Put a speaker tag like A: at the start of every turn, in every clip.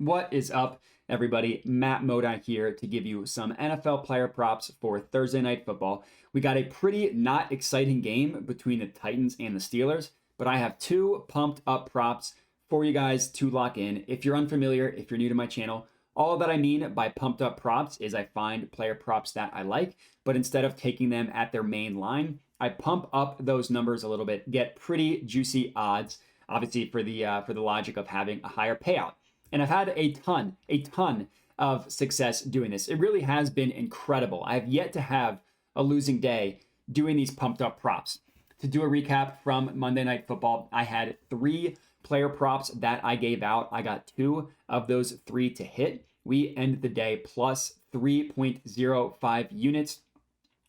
A: What is up, everybody? Matt Modi here to give you some NFL player props for Thursday Night Football. We got a pretty not exciting game between the Titans and the Steelers, but I have two pumped up props for you guys to lock in. If you're unfamiliar, if you're new to my channel, all that I mean by pumped up props is I find player props that I like, but instead of taking them at their main line, I pump up those numbers a little bit, get pretty juicy odds, obviously for the logic of having a higher payout. And I've had a ton of success doing this. It really has been incredible. I have yet to have a losing day doing these pumped up props. To do a recap from Monday Night Football, I had three player props that I gave out. I got two of those three to hit. We ended the day plus 3.05 units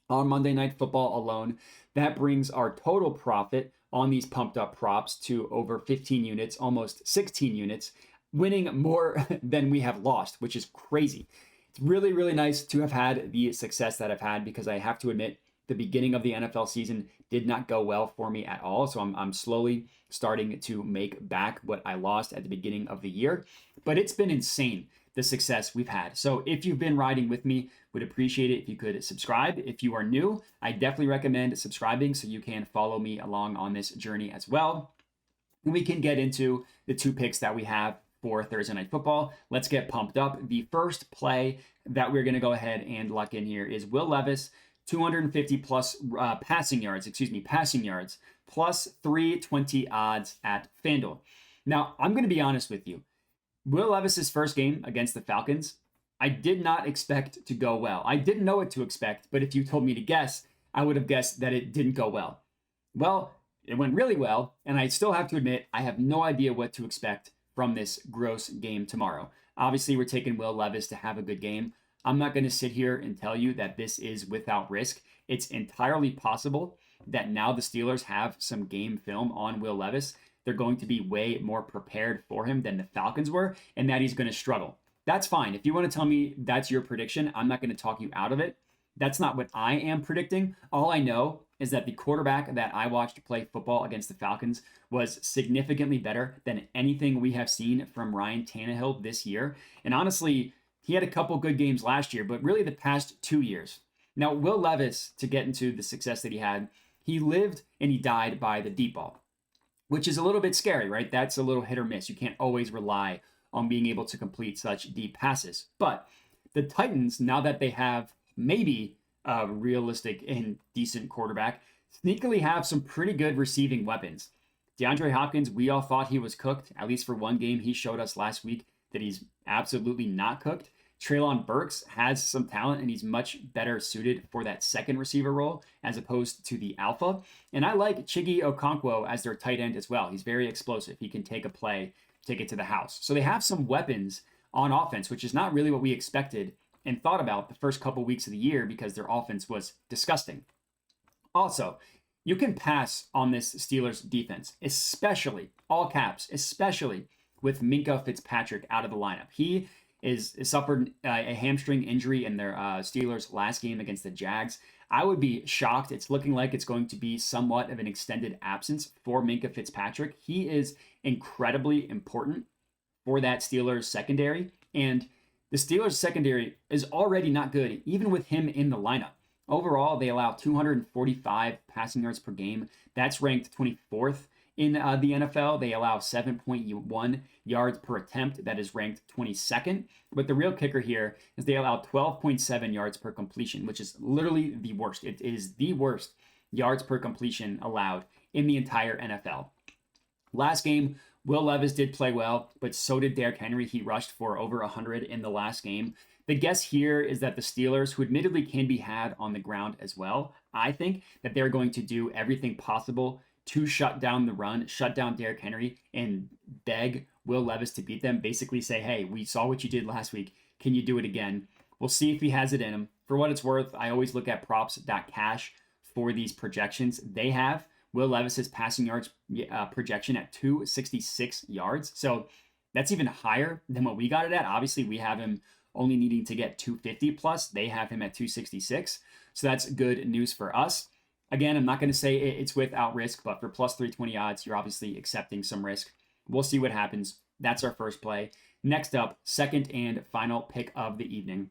A: on Monday Night Football alone. That brings our total profit on these pumped up props to over 15 units, almost 16 units, winning more than we have lost, which is crazy. It's really, really nice to have had the success that I've had because I have to admit, the beginning of the NFL season did not go well for me at all. So I'm slowly starting to make back what I lost at the beginning of the year. But it's been insane, the success we've had. So if you've been riding with me, would appreciate it if you could subscribe. If you are new, I definitely recommend subscribing so you can follow me along on this journey as well. And we can get into the two picks that we have for Thursday Night Football. Let's get pumped up. The first play that we're going to go ahead and lock in here is Will Levis, 250 plus passing yards, plus 320 odds at FanDuel. Now, I'm going to be honest with you. Will Levis's first game against the Falcons, I did not expect to go well. I didn't know what to expect, but if you told me to guess, I would have guessed that it didn't go well. Well, it went really well, and I still have to admit, I have no idea what to expect from this gross game tomorrow. Obviously, we're taking Will Levis to have a good game. I'm not going to sit here and tell you that this is without risk. It's entirely possible that now the Steelers have some game film on Will Levis. They're going to be way more prepared for him than the Falcons were, and that he's going to struggle. That's fine. If you want to tell me that's your prediction, I'm not going to talk you out of it. That's not what I am predicting. All I know is that the quarterback that I watched play football against the Falcons was significantly better than anything we have seen from Ryan Tannehill this year. And honestly, he had a couple good games last year, but really the past 2 years. Now, Will Levis, to get into the success that he had, he lived and he died by the deep ball, which is a little bit scary, right? That's a little hit or miss. You can't always rely on being able to complete such deep passes. But the Titans, now that they have maybe a realistic and decent quarterback, sneakily have some pretty good receiving weapons. DeAndre Hopkins, we all thought he was cooked. At least for one game, he showed us last week that he's absolutely not cooked. Treylon Burks has some talent, and he's much better suited for that second receiver role as opposed to the alpha. And I like Chiggy Okonkwo as their tight end as well. He's very explosive. He can take a play, take it to the house. So they have some weapons on offense, which is not really what we expected and thought about the first couple weeks of the year because their offense was disgusting. Also, you can pass on this Steelers defense, especially, all caps, especially with Minkah Fitzpatrick out of the lineup. He is suffered a hamstring injury in their Steelers' last game against the Jags. I would be shocked. It's looking like it's going to be somewhat of an extended absence for Minkah Fitzpatrick. He is incredibly important for that Steelers secondary, and the Steelers secondary is already not good, even with him in the lineup. Overall, they allow 245 passing yards per game. That's ranked 24th in the NFL. They allow 7.1 yards per attempt. That is ranked 22nd. But the real kicker here is they allow 12.7 yards per completion, which is literally the worst. It is the worst yards per completion allowed in the entire NFL. Last game, Will Levis did play well, but so did Derrick Henry. He rushed for over 100 in the last game. The guess here is that the Steelers, who admittedly can be had on the ground as well, I think that they're going to do everything possible to shut down the run, shut down Derrick Henry, and beg Will Levis to beat them. Basically say, hey, we saw what you did last week. Can you do it again? We'll see if he has it in him. For what it's worth, I always look at props.cash for these projections. They have Will Levis's passing yards projection at 266 yards. So that's even higher than what we got it at. Obviously, we have him only needing to get 250 plus. They have him at 266. So that's good news for us. Again, I'm not going to say it's without risk, but for plus 320 odds, you're obviously accepting some risk. We'll see what happens. That's our first play. Next up, second and final pick of the evening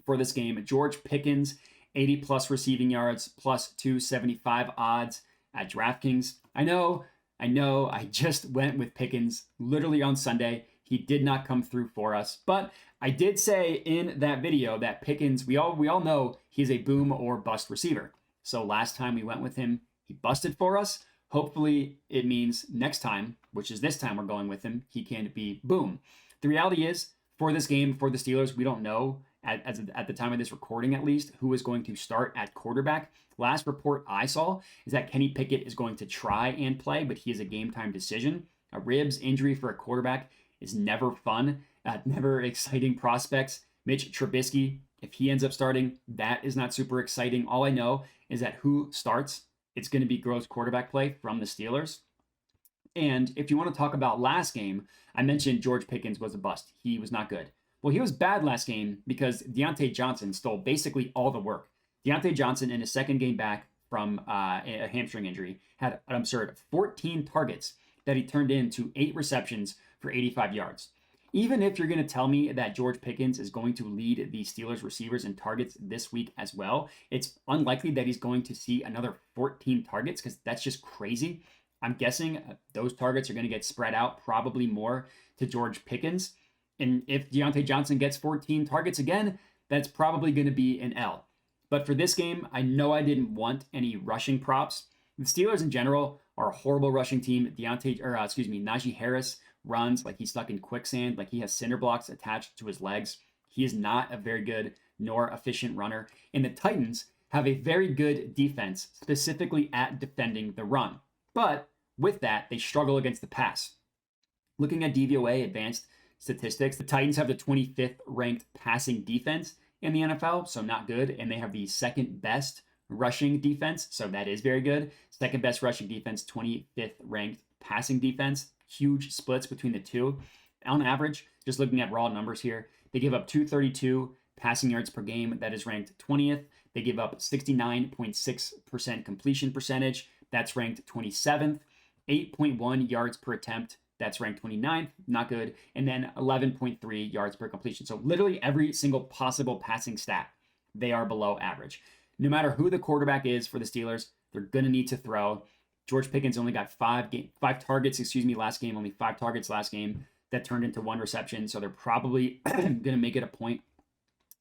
A: for this game, George Pickens, 80 plus receiving yards, plus 275 odds at DraftKings. I know, I just went with Pickens literally on Sunday. He did not come through for us, but I did say in that video that Pickens, we all know he's a boom or bust receiver. So last time we went with him, he busted for us. Hopefully it means next time, which is this time we're going with him, he can be boom. The reality is, for this game, for the Steelers, we don't know at the time of this recording, at least, who is going to start at quarterback. Last report I saw is that Kenny Pickett is going to try and play, but he is a game time decision. A ribs injury for a quarterback is never fun, never exciting prospects. Mitch Trubisky, if he ends up starting, that is not super exciting. All I know is that who starts, it's going to be gross quarterback play from the Steelers. And if you want to talk about last game, I mentioned George Pickens was a bust. He was not good. Well, he was bad last game because Deontay Johnson stole basically all the work. Deontay Johnson, in his second game back from a hamstring injury, had an absurd 14 targets that he turned into 8 receptions for 85 yards. Even if you're going to tell me that George Pickens is going to lead the Steelers receivers in targets this week as well, it's unlikely that he's going to see another 14 targets because that's just crazy. I'm guessing those targets are going to get spread out probably more to George Pickens. And if Deontay Johnson gets 14 targets again, that's probably going to be an L. But for this game, I know I didn't want any rushing props. The Steelers in general are a horrible rushing team. Najee Harris runs like he's stuck in quicksand, like he has cinder blocks attached to his legs. He is not a very good nor efficient runner. And the Titans have a very good defense, specifically at defending the run. But with that, they struggle against the pass. Looking at DVOA advanced statistics, the Titans have the 25th ranked passing defense in the NFL, so not good. And they have the second best rushing defense, so that is very good. Second best rushing defense, 25th ranked passing defense. Huge splits between the two. On average, just looking at raw numbers here, they give up 232 passing yards per game. That is ranked 20th. They give up 69.6% completion percentage. That's ranked 27th. 8.1 yards per attempt. That's ranked 29th, not good. And then 11.3 yards per completion. So literally every single possible passing stat, they are below average. No matter who the quarterback is for the Steelers, they're going to need to throw. George Pickens only got 5 targets, last game, only 5 targets last game that turned into 1 reception. So they're probably going to make it a point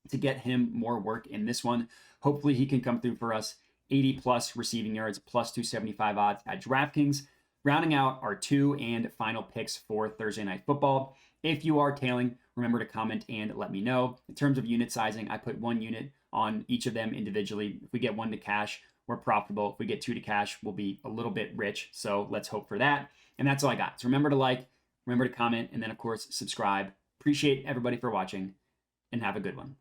A: to get him more work in this one. Hopefully he can come through for us. 80 plus receiving yards, plus 275 odds at DraftKings. Rounding out our 2 and final picks for Thursday Night Football. If you are tailing, remember to comment and let me know. In terms of unit sizing, I put 1 unit on each of them individually. If we get 1 to cash, we're profitable. If we get 2 to cash, we'll be a little bit rich. So let's hope for that. And that's all I got. So remember to like, remember to comment, and then of course, subscribe. Appreciate everybody for watching, and have a good one.